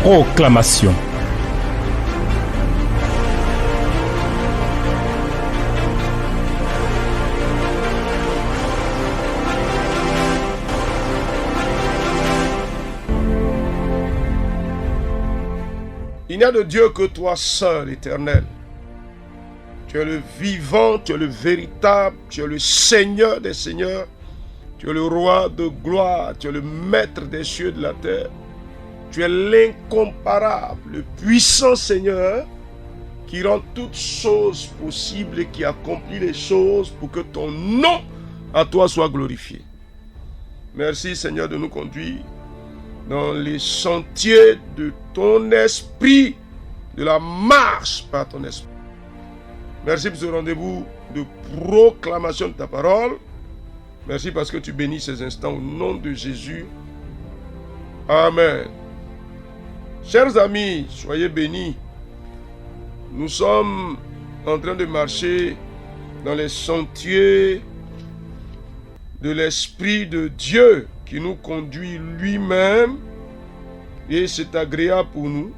Proclamation. Il n'y a de Dieu que toi seul, Éternel. Tu es le vivant, tu es le véritable, tu es le Seigneur des seigneurs, tu es le roi de gloire, tu es le maître des cieux et de la terre. Tu es l'incomparable, le puissant Seigneur qui rend toutes choses possibles et qui accomplit les choses pour que ton nom à toi soit glorifié. Merci Seigneur de nous conduire dans les sentiers de ton esprit, de la marche par ton esprit. Merci pour ce rendez-vous de proclamation de ta parole. Merci parce que tu bénis ces instants au nom de Jésus. Amen. Chers amis, soyez bénis. Nous sommes en train de marcher dans les sentiers de l'Esprit de Dieu qui nous conduit lui-même, et c'est agréable pour nous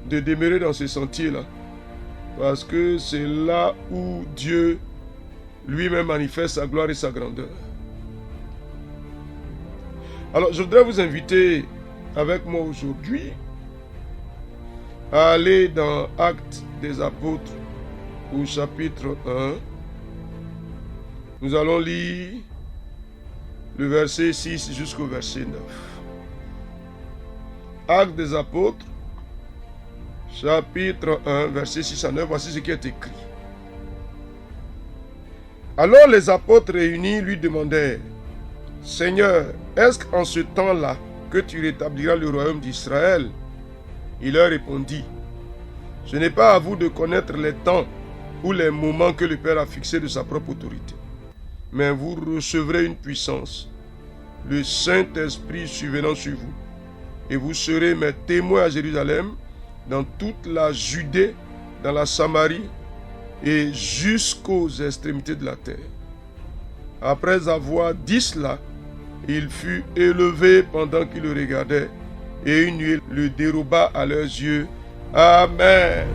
de demeurer dans ces sentiers-là, parce que c'est là où Dieu lui-même manifeste sa gloire et sa grandeur. Alors, je voudrais vous inviter avec moi aujourd'hui à aller dans Actes des Apôtres au chapitre 1. Nous allons lire le verset 6 jusqu'au verset 9. Actes des Apôtres, chapitre 1, verset 6 à 9, voici ce qui est écrit. Alors les apôtres réunis lui demandèrent, « Seigneur, est-ce qu'en ce temps-là que tu rétabliras le royaume d'Israël ?» Il leur répondit, « Ce n'est pas à vous de connaître les temps ou les moments que le Père a fixés de sa propre autorité. Mais vous recevrez une puissance, le Saint-Esprit survenant sur vous, et vous serez mes témoins à Jérusalem, dans toute la Judée, dans la Samarie, et jusqu'aux extrémités de la terre. » Après avoir dit cela, il fut élevé pendant qu'ils le regardaient, et une nuée le déroba à leurs yeux. Amen.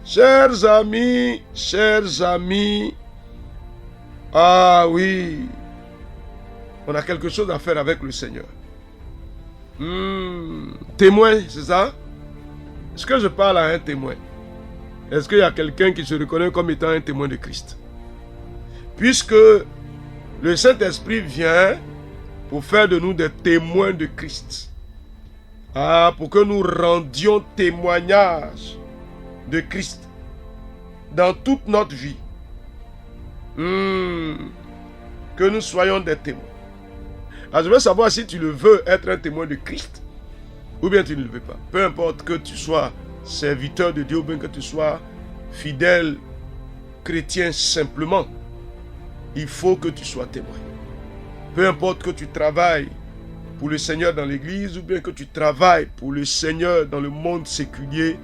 Chers amis, ah oui, on a quelque chose à faire avec le Seigneur. Témoin, c'est ça? Est-ce que je parle à un témoin? Est-ce qu'il y a quelqu'un qui se reconnaît comme étant un témoin de Christ? Puisque le Saint-Esprit vient pour faire de nous des témoins de Christ. Pour que nous rendions témoignage de Christ dans toute notre vie. Que nous soyons des témoins. Alors je veux savoir si tu le veux être un témoin de Christ ou bien tu ne le veux pas. Peu importe que tu sois serviteur de Dieu ou bien que tu sois fidèle chrétien simplement, il faut que tu sois témoin. Peu importe que tu travailles pour le Seigneur dans l'église ou bien que tu travailles pour le Seigneur dans le monde séculier,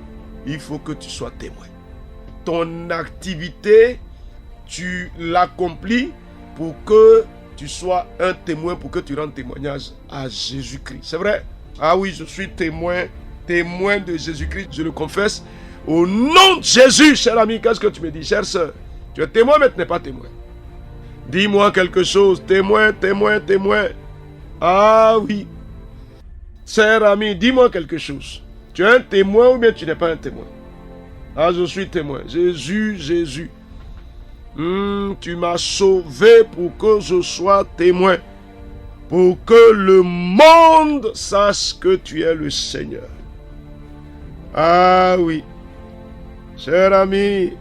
il faut que tu sois témoin. Ton activité, tu l'accomplis pour que tu sois un témoin, pour que tu rendes témoignage à Jésus-Christ. C'est vrai? Ah oui, je suis témoin de Jésus-Christ, je le confesse. Au nom de Jésus, cher ami, qu'est-ce que tu me dis, chère sœur? Tu es témoin, mais tu n'es pas témoin. Dis-moi quelque chose, témoin. Ah oui. Cher ami, dis-moi quelque chose. Tu es un témoin ou bien tu n'es pas un témoin? Ah, je suis témoin. Jésus. Tu m'as sauvé pour que je sois témoin. Pour que le monde sache que tu es le Seigneur. Ah oui. Cher ami.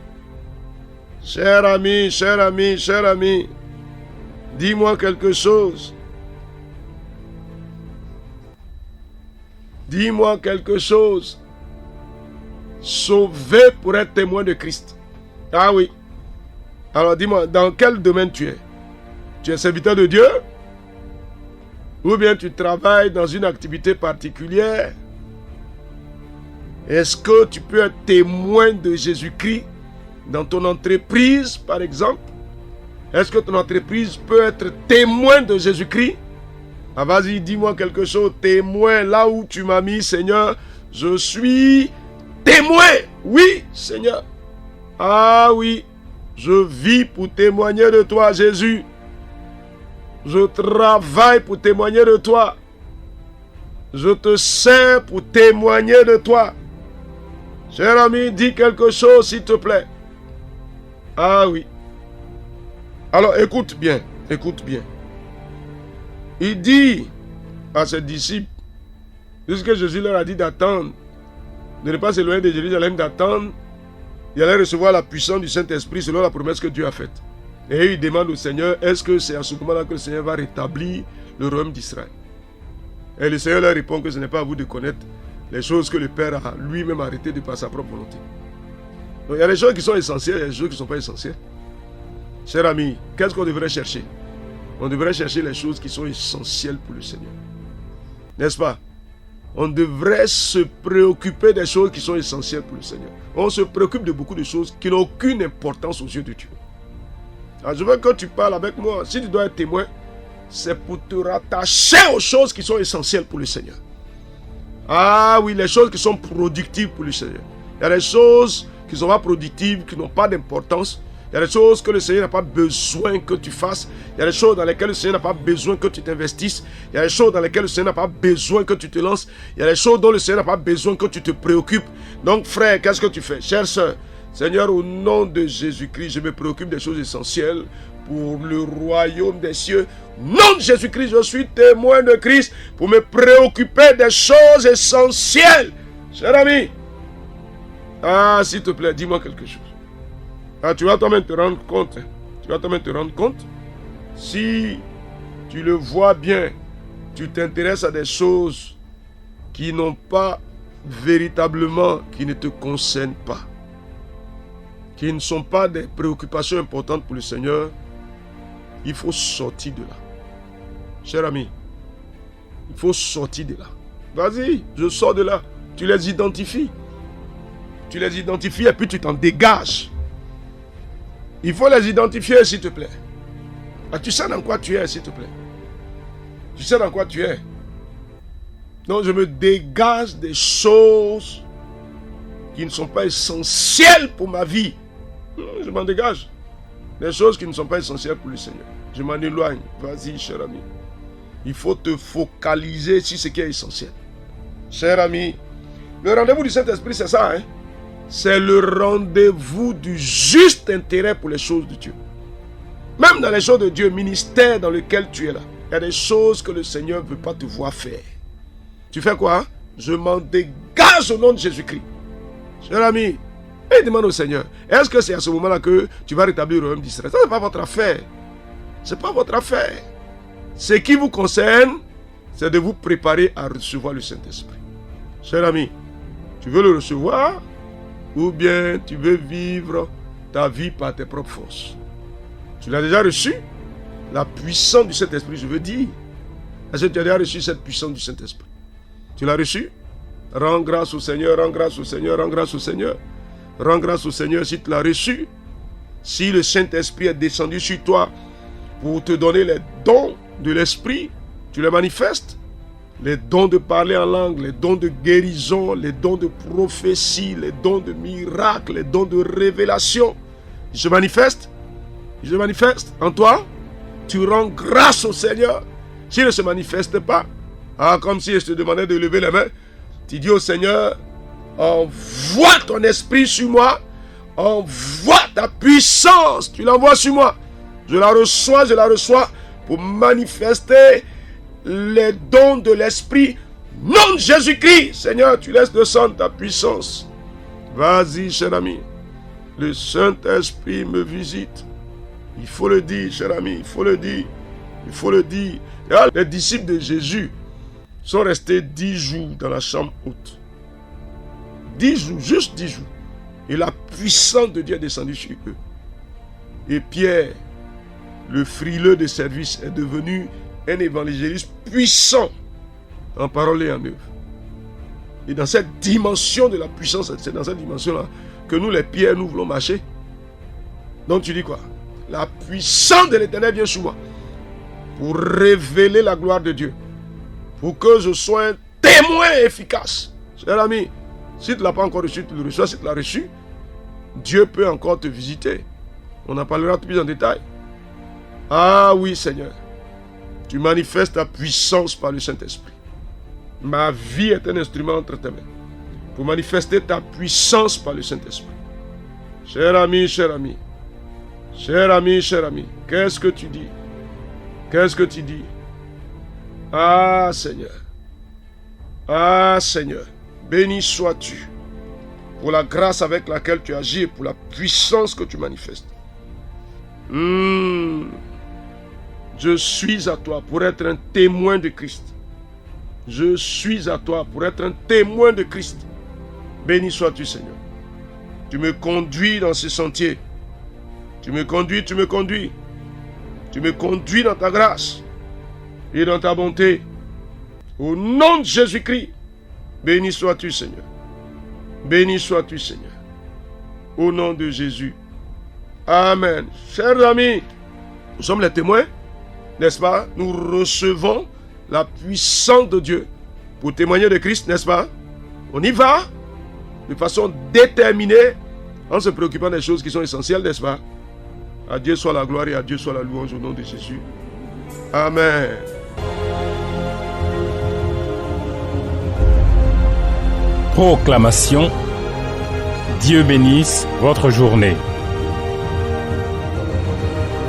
Dis-moi quelque chose. Dis-moi quelque chose. Sauvé pour être témoin de Christ. Ah oui. Alors dis-moi, dans quel domaine tu es? Tu es serviteur de Dieu? Ou bien tu travailles dans une activité particulière? Est-ce que tu peux être témoin de Jésus-Christ Dans ton entreprise, par exemple, est-ce que ton entreprise peut être témoin de Jésus-Christ? Ah, vas-y, dis-moi quelque chose. Témoin, là où tu m'as mis, Seigneur, je suis témoin. Oui, Seigneur. Ah oui, je vis pour témoigner de toi, Jésus. Je travaille pour témoigner de toi. Je te sers pour témoigner de toi. Cher ami, dis quelque chose, s'il te plaît. Ah oui. Alors, écoute bien, écoute bien. Il dit à ses disciples, puisque Jésus leur a dit d'attendre, de ne pas s'éloigner de Jérusalem, d'attendre, il allait recevoir la puissance du Saint-Esprit selon la promesse que Dieu a faite. Et il demande au Seigneur, est-ce que c'est à ce moment-là que le Seigneur va rétablir le royaume d'Israël? Et le Seigneur leur répond que ce n'est pas à vous de connaître les choses que le Père a lui-même arrêtées de par sa propre volonté. Donc il y a des choses qui sont essentielles, il y a des choses qui ne sont pas essentielles. Cher ami, qu'est-ce qu'on devrait chercher? On devrait chercher les choses qui sont essentielles pour le Seigneur. N'est-ce pas? On devrait se préoccuper des choses qui sont essentielles pour le Seigneur. On se préoccupe de beaucoup de choses qui n'ont aucune importance aux yeux de Dieu. Alors je veux que tu parles avec moi. Si tu dois être témoin, c'est pour te rattacher aux choses qui sont essentielles pour le Seigneur. Ah oui, les choses qui sont productives pour le Seigneur. Il y a des choses qui ne sont pas productives, qui n'ont pas d'importance. Il y a des choses que le Seigneur n'a pas besoin que tu fasses. Il y a des choses dans lesquelles le Seigneur n'a pas besoin que tu t'investisses. Il y a des choses dans lesquelles le Seigneur n'a pas besoin que tu te lances. Il y a des choses dont le Seigneur n'a pas besoin que tu te préoccupes. Donc frère, qu'est-ce que tu fais? Chère sœur, Seigneur, au nom de Jésus-Christ, je me préoccupe des choses essentielles pour le royaume des cieux. Au nom de Jésus-Christ, je suis témoin de Christ pour me préoccuper des choses essentielles. Cher ami, s'il te plaît, dis-moi quelque chose. Tu vas toi-même te rendre compte. Tu vas toi-même te rendre compte. Si tu le vois bien, tu t'intéresses à des choses qui n'ont pas véritablement, qui ne te concernent pas, qui ne sont pas des préoccupations importantes pour le Seigneur, il faut sortir de là. Cher ami, il faut sortir de là. Vas-y, je sors de là. Tu les identifies. Tu les identifies et puis tu t'en dégages. Il faut les identifier, s'il te plaît. Tu sais dans quoi tu es, s'il te plaît. Tu sais dans quoi tu es. Donc je me dégage des choses qui ne sont pas essentielles pour ma vie. Je m'en dégage. Des choses qui ne sont pas essentielles pour le Seigneur. Je m'en éloigne. Vas-y, cher ami. Il faut te focaliser sur ce qui est essentiel. Cher ami, le rendez-vous du Saint-Esprit, c'est ça, hein? C'est le rendez-vous du juste intérêt pour les choses de Dieu. Même dans les choses de Dieu, ministère dans lequel tu es là, il y a des choses que le Seigneur ne veut pas te voir faire. Tu fais quoi? Je m'en dégage au nom de Jésus-Christ. Cher ami, et demande au Seigneur, est-ce que c'est à ce moment-là que tu vas rétablir le royaume d'Israël? Ça, ce n'est pas votre affaire. Ce n'est pas votre affaire. Ce qui vous concerne, c'est de vous préparer à recevoir le Saint-Esprit. Cher ami, tu veux le recevoir? Ou bien tu veux vivre ta vie par tes propres forces? Tu l'as déjà reçu? La puissance du Saint-Esprit, je veux dire. Est-ce que tu as déjà reçu cette puissance du Saint-Esprit? Tu l'as reçu? Rends grâce au Seigneur, rends grâce au Seigneur, rends grâce au Seigneur. Rends grâce au Seigneur si tu l'as reçu. Si le Saint-Esprit est descendu sur toi pour te donner les dons de l'Esprit, tu les manifestes. Les dons de parler en langue, les dons de guérison, les dons de prophétie, les dons de miracles, les dons de révélation. Ils se manifestent. Ils se manifestent en toi. Tu rends grâce au Seigneur. S'il ne se manifeste pas, comme si je te demandais de lever les mains, tu dis au Seigneur, envoie ton esprit sur moi, envoie ta puissance, tu l'envoies sur moi. Je la reçois pour manifester les dons de l'Esprit. Nom de Jésus-Christ, Seigneur, tu laisses descendre ta puissance. Vas-y, cher ami. Le Saint-Esprit me visite. Il faut le dire, cher ami, il faut le dire. Il faut le dire. Les disciples de Jésus sont restés 10 jours dans la chambre haute. 10 jours, juste 10 jours. Et la puissance de Dieu est descendue sur eux. Et Pierre, le frileux de service, est devenu un évangéliste puissant en parole et en œuvre. Et dans cette dimension de la puissance, c'est dans cette dimension-là que nous, les pierres, nous voulons marcher. Donc tu dis quoi? La puissance de l'Éternel vient sur moi pour révéler la gloire de Dieu, pour que je sois un témoin efficace. Cher ami, si tu ne l'as pas encore reçu, tu le reçois. Si tu l'as reçu, Dieu peut encore te visiter. On en parlera plus en détail. Ah oui, Seigneur, tu manifestes ta puissance par le Saint-Esprit. Ma vie est un instrument entre tes mains pour manifester ta puissance par le Saint-Esprit. Cher ami, cher ami, cher ami, cher ami, qu'est-ce que tu dis? Qu'est-ce que tu dis? Ah Seigneur, béni sois-tu pour la grâce avec laquelle tu agis et pour la puissance que tu manifestes. Je suis à toi pour être un témoin de Christ. Je suis à toi pour être un témoin de Christ. Béni sois-tu, Seigneur. Tu me conduis dans ce sentier. Tu me conduis. Tu me conduis dans ta grâce et dans ta bonté. Au nom de Jésus-Christ, béni sois-tu, Seigneur. Béni sois-tu, Seigneur. Au nom de Jésus. Amen. Chers amis, nous sommes les témoins, n'est-ce pas? Nous recevons la puissance de Dieu pour témoigner de Christ, n'est-ce pas? On y va de façon déterminée en se préoccupant des choses qui sont essentielles, n'est-ce pas? À Dieu soit la gloire et à Dieu soit la louange au nom de Jésus. Amen. Proclamation. Dieu bénisse votre journée.